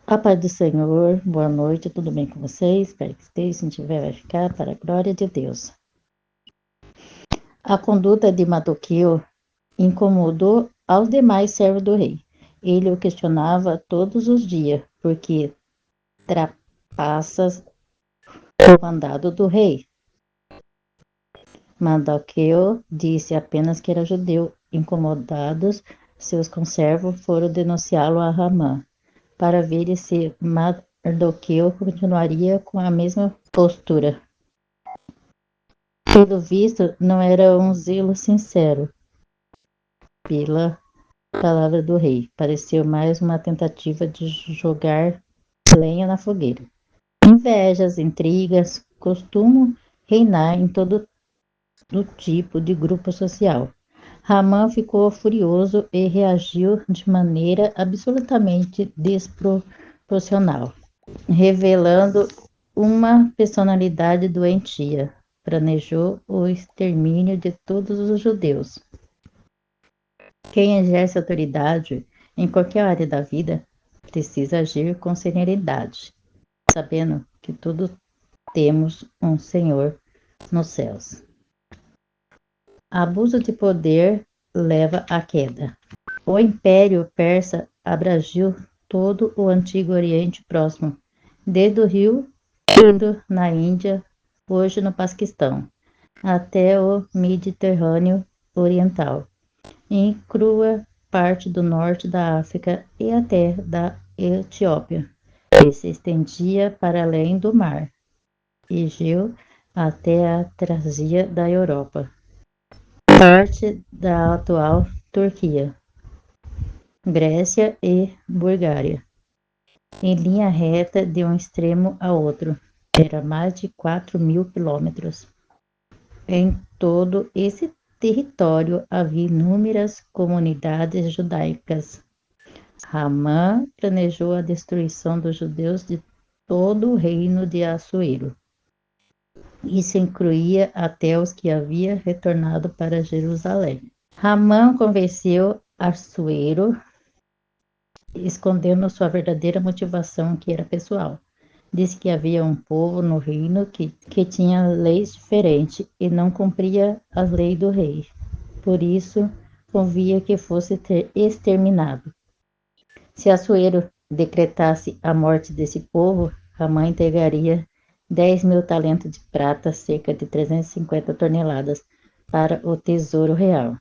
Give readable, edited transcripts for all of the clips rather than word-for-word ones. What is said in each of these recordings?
A paz do Senhor, boa noite, tudo bem com vocês? Espero que esteja, se não tiver, vai ficar para a glória de Deus. A conduta de Mardoqueu incomodou aos demais servos do rei. Ele o questionava todos os dias, porque trapassas o mandado do rei. Mardoqueu disse apenas que era judeu. Incomodados, seus conservos foram denunciá-lo a Ramã, para ver se Mardoqueu continuaria com a mesma postura. Pelo visto, não era um zelo sincero pela palavra do rei. Pareceu mais uma tentativa de jogar lenha na fogueira. Invejas, intrigas costumam reinar em todo tipo de grupo social. Ramã ficou furioso e reagiu de maneira absolutamente desproporcional, revelando uma personalidade doentia. Planejou o extermínio de todos os judeus. Quem exerce autoridade em qualquer área da vida precisa agir com serenidade, sabendo que todos temos um Senhor nos céus. Abuso de poder leva à queda. O Império Persa abrangiu todo o Antigo Oriente Próximo, desde o rio Indo na Índia, hoje no Paquistão, até o Mediterrâneo Oriental, inclua parte do norte da África e até da Etiópia, e se estendia para além do mar Egeu até a Trácia da Europa, parte da atual Turquia, Grécia e Bulgária, em linha reta de um extremo ao outro. Era mais de 4.000 quilômetros. Em todo esse território havia inúmeras comunidades judaicas. Ramã planejou a destruição dos judeus de todo o reino de Assuero. Isso incluía até os que haviam retornado para Jerusalém. Ramã convenceu Assuero, escondendo sua verdadeira motivação, que era pessoal. Disse que havia um povo no reino que tinha leis diferentes e não cumpria as leis do rei. Por isso, convia que fosse exterminado. Se Assuero decretasse a morte desse povo, Ramã entregaria 10.000 talentos de prata, cerca de 350 toneladas, para o tesouro real,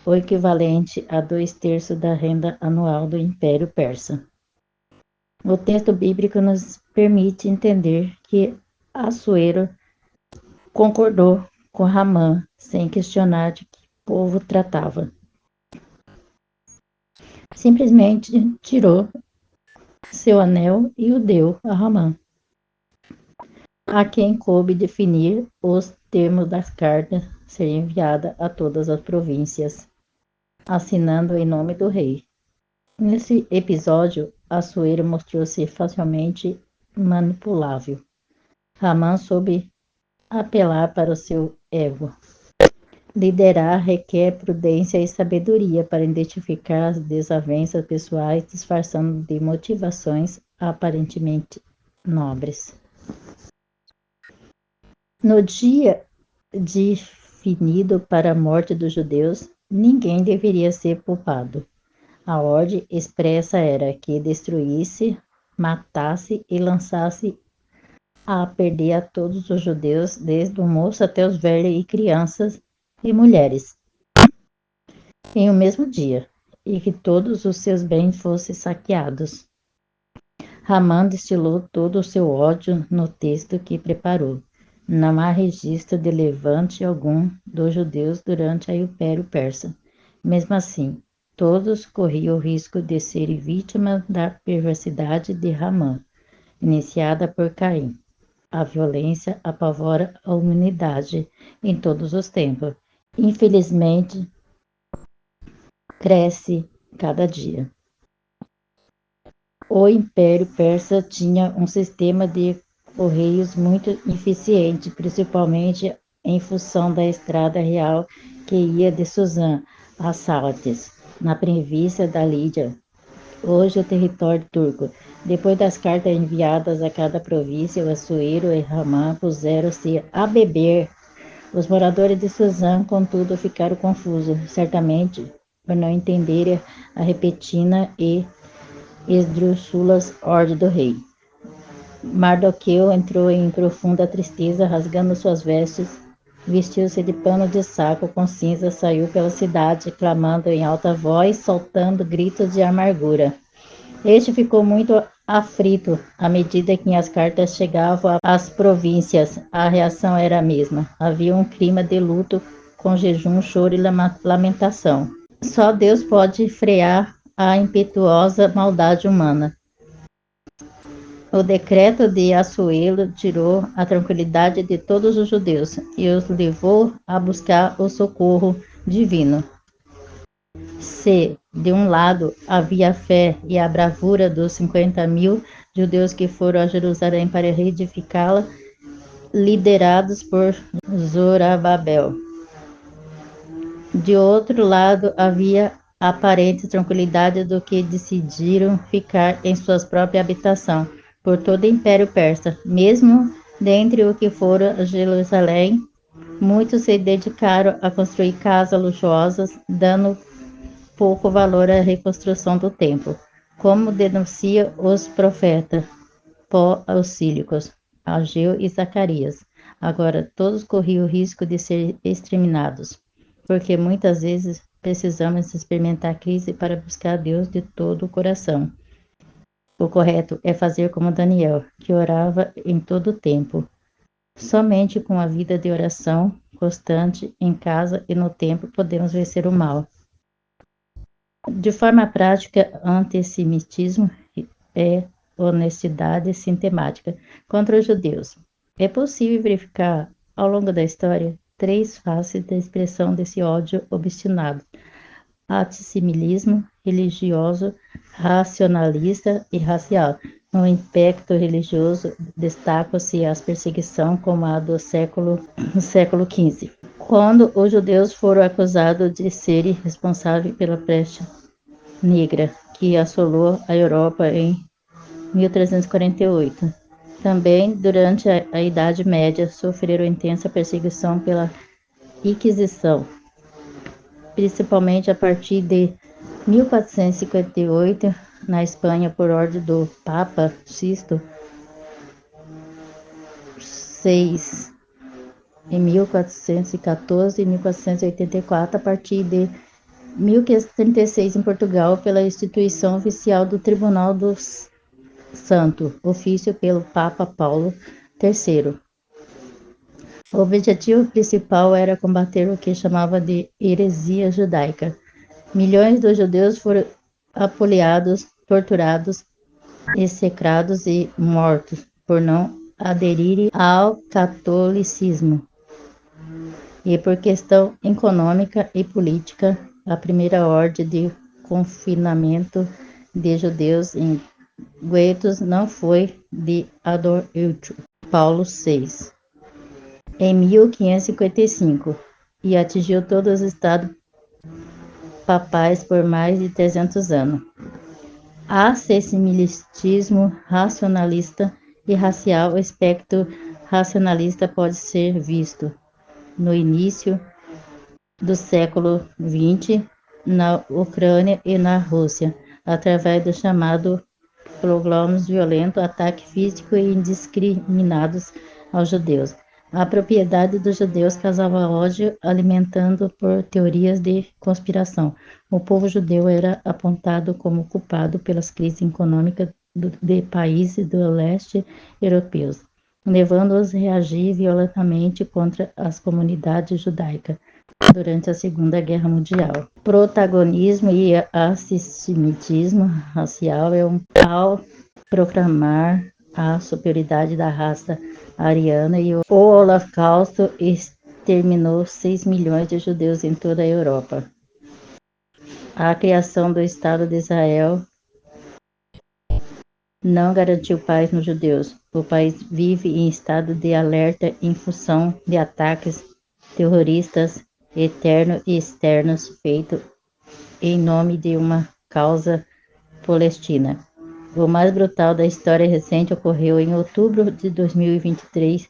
o equivalente a 2/3 da renda anual do Império Persa. O texto bíblico nos permite entender que Assuero concordou com Ramã, sem questionar de que povo tratava. Simplesmente tirou seu anel e o deu a Ramã, a quem coube definir os termos das cartas ser enviada a todas as províncias, assinando em nome do rei. Nesse episódio, Assuero mostrou-se facilmente manipulável. Ramã soube apelar para o seu ego. Liderar requer prudência e sabedoria para identificar as desavenças pessoais, disfarçando de motivações aparentemente nobres. No dia definido para a morte dos judeus, ninguém deveria ser poupado. A ordem expressa era que destruísse, matasse e lançasse a perder a todos os judeus, desde o moço até os velhos e crianças e mulheres, em um mesmo dia, e que todos os seus bens fossem saqueados. Ramã destilou todo o seu ódio no texto que preparou. Não há registro de levante algum dos judeus durante o Império Persa. Mesmo assim, todos corriam o risco de serem vítimas da perversidade de Ramã, iniciada por Caim. A violência apavora a humanidade em todos os tempos. Infelizmente, cresce cada dia. O Império Persa tinha um sistema de correios muito eficiente, principalmente em função da estrada real que ia de Suzã a Saltes, na província da Lídia. hoje o território turco. Depois das cartas enviadas a cada província, o Assuero e Ramã puseram-se a beber. Os moradores de Suzã, contudo, ficaram confusos, certamente por não entenderem a repentina e esdrúxulas ordem do rei. Mardoqueu entrou em profunda tristeza, rasgando suas vestes, vestiu-se de pano de saco com cinza, saiu pela cidade, clamando em alta voz, soltando gritos de amargura. Este ficou muito aflito à medida que as cartas chegavam às províncias. A reação era a mesma. Havia um clima de luto, com jejum, choro e lamentação. Só Deus pode frear a impetuosa maldade humana. O decreto de Assuero tirou a tranquilidade de todos os judeus e os levou a buscar o socorro divino. Se, de um lado, havia a fé e a bravura dos 50.000 judeus que foram a Jerusalém para reedificá-la, liderados por Zorobabel. De outro lado, havia a aparente tranquilidade do que decidiram ficar em sua própria habitação, por todo o Império Persa. Mesmo dentre os que foram a Jerusalém, muitos se dedicaram a construir casas luxuosas, dando pouco valor à reconstrução do templo, como denunciam os profetas pós-sílicos, Ageu e Zacarias. Agora, todos corriam o risco de ser exterminados, porque muitas vezes precisamos experimentar a crise para buscar Deus de todo o coração. O correto é fazer como Daniel, que orava em todo o tempo. Somente com a vida de oração constante em casa e no templo podemos vencer o mal. De forma prática, antissemitismo é honestidade sistemática contra os judeus. É possível verificar, ao longo da história, três faces da expressão desse ódio obstinado: antissemitismo religioso, racionalista e racial. No aspecto religioso, destacam-se as perseguições como a do século XV, quando os judeus foram acusados de serem responsáveis pela peste negra que assolou a Europa em 1348. Também, durante a Idade Média, sofreram intensa perseguição pela Inquisição, principalmente a partir de 1458, na Espanha, por ordem do Papa Sisto VI, em 1414 e 1484, a partir de 1536 em Portugal, pela instituição oficial do Tribunal do Santo Ofício pelo Papa Paulo III. O objetivo principal era combater o que chamava de heresia judaica. Milhões de judeus foram apoliados, torturados, execrados e mortos por não aderirem ao catolicismo. E por questão econômica e política, a primeira ordem de confinamento de judeus em guetos não foi de Adolfo Paulo VI, em 1555, e atingiu todos os estados papais por mais de 300 anos. Assimilismo racionalista e racial. O espectro racionalista pode ser visto no início do século XX na Ucrânia e na Rússia, através do chamado pogromos violentos, ataques físicos e indiscriminados aos judeus. A propriedade dos judeus causava ódio, alimentando por teorias de conspiração. O povo judeu era apontado como culpado pelas crises econômicas de países do leste europeus, levando-os a reagir violentamente contra as comunidades judaicas durante a Segunda Guerra Mundial. Protagonismo e antissemitismo racial ao proclamar a superioridade da raça ariana, e o Holocausto exterminou 6 milhões de judeus em toda a Europa. A criação do Estado de Israel não garantiu paz nos judeus. O país vive em estado de alerta em função de ataques terroristas internos e externos feitos em nome de uma causa Palestina. O mais brutal da história recente ocorreu em outubro de 2023.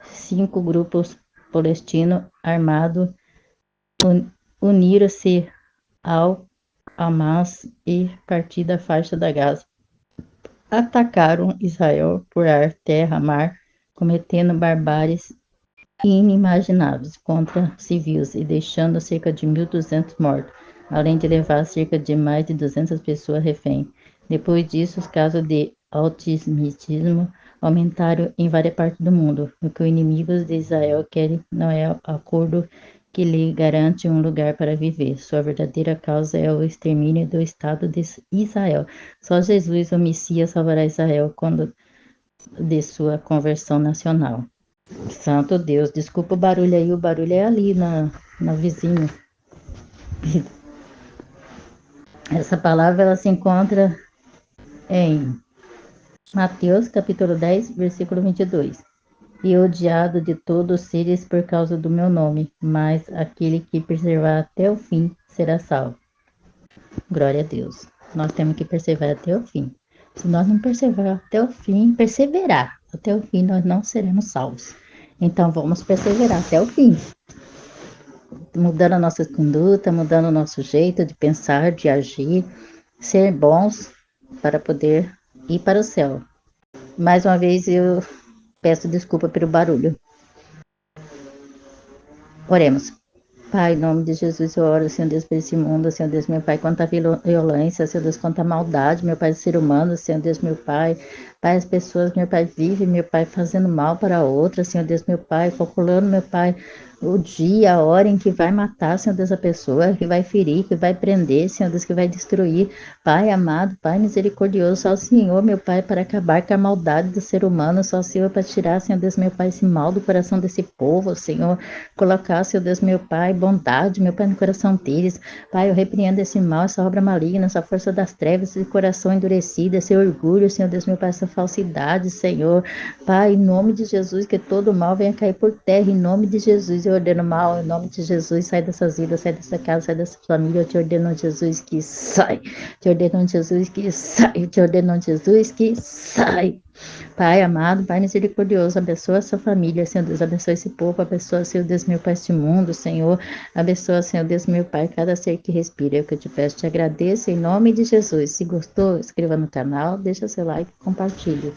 5 grupos palestinos armados uniram-se ao Hamas e partir da faixa da Gaza. Atacaram Israel por ar, terra, mar, cometendo barbáries inimagináveis contra civis e deixando cerca de 1.200 mortos, além de levar cerca de mais de 200 pessoas refém. Depois disso, os casos de antissemitismo aumentaram em várias partes do mundo. O que os inimigos de Israel querem não é o acordo que lhe garante um lugar para viver. Sua verdadeira causa é o extermínio do Estado de Israel. Só Jesus, o Messias, salvará Israel quando de sua conversão nacional. Santo Deus, desculpa o barulho aí, o barulho é ali na vizinha. Essa palavra ela se encontra em Mateus capítulo 10, versículo 22. E odiado de todos seres por causa do meu nome, mas aquele que perseverar até o fim será salvo. Glória a Deus. Nós temos que perseverar até o fim. Se nós não perseverar até o fim, perseverar até o fim, nós não seremos salvos. Então vamos perseverar até o fim. Mudando a nossa conduta, mudando o nosso jeito de pensar, de agir, ser bons para poder ir para o céu. Mais uma vez eu peço desculpa pelo barulho. Oremos. Pai, em nome de Jesus, eu oro, Senhor Deus, por esse mundo, Senhor Deus, meu Pai, quanta violência, Senhor Deus, quanta maldade, meu Pai, do ser humano, Senhor Deus, meu Pai, Pai, as pessoas, meu Pai, vivem, meu Pai, fazendo mal para outras, Senhor Deus, meu Pai, calculando, meu Pai, o dia, a hora em que vai matar, Senhor Deus, a pessoa, que vai ferir, que vai prender, Senhor Deus, que vai destruir. Pai amado, Pai misericordioso, só o Senhor, meu Pai, para acabar com a maldade do ser humano, só o Senhor para tirar, Senhor Deus, meu Pai, esse mal do coração desse povo, Senhor, colocar, Senhor Deus, meu Pai, bondade, meu Pai, no coração deles. Pai, eu repreendo esse mal, essa obra maligna, essa força das trevas, esse coração endurecido, esse orgulho, Senhor Deus, meu Pai, essa falsidade, Senhor. Pai, em nome de Jesus, que todo mal venha cair por terra, em nome de Jesus, eu ordeno mal, em nome de Jesus, sai dessas vidas, sai dessa casa, sai dessa família, eu te ordeno, Jesus, que sai, te ordeno, Jesus, que sai, te ordeno, Jesus, que sai. Pai amado, Pai misericordioso, abençoa essa família, Senhor Deus, abençoa esse povo, abençoa, Senhor Deus, meu Pai, este mundo, Senhor, abençoa, Senhor Deus, meu Pai, cada ser que respira, é o que eu te peço, te agradeço, em nome de Jesus. Se gostou, inscreva no canal, deixa seu like e compartilhe.